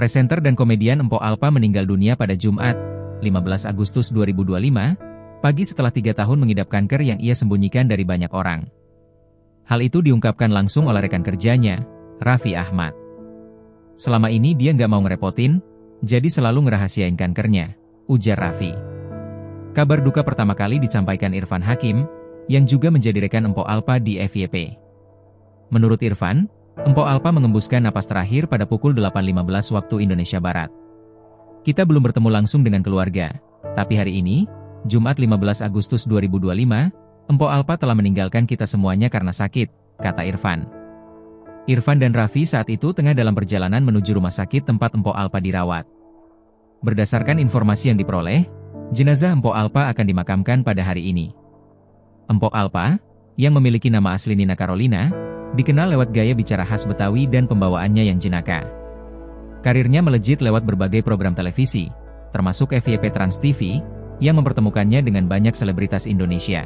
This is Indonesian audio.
Presenter dan komedian Mpok Alpa meninggal dunia pada Jumat, 15 Agustus 2025, pagi setelah 3 tahun mengidap kanker yang ia sembunyikan dari banyak orang. Hal itu diungkapkan langsung oleh rekan kerjanya, Raffi Ahmad. Selama ini dia nggak mau ngerepotin, jadi selalu ngerahasiain kankernya, ujar Raffi. Kabar duka pertama kali disampaikan Irfan Hakim, yang juga menjadi rekan Mpok Alpa di FYP. Menurut Irfan, Mpok Alpa mengembuskan napas terakhir pada pukul 8.15 waktu Indonesia Barat. Kita belum bertemu langsung dengan keluarga, tapi hari ini, Jumat 15 Agustus 2025, Mpok Alpa telah meninggalkan kita semuanya karena sakit, kata Irfan. Irfan dan Raffi saat itu tengah dalam perjalanan menuju rumah sakit tempat Mpok Alpa dirawat. Berdasarkan informasi yang diperoleh, jenazah Mpok Alpa akan dimakamkan pada hari ini. Mpok Alpa, yang memiliki nama asli Nina Carolina, dikenal lewat gaya bicara khas Betawi dan pembawaannya yang jenaka. Karirnya melejit lewat berbagai program televisi, termasuk FYP Trans TV, yang mempertemukannya dengan banyak selebritas Indonesia.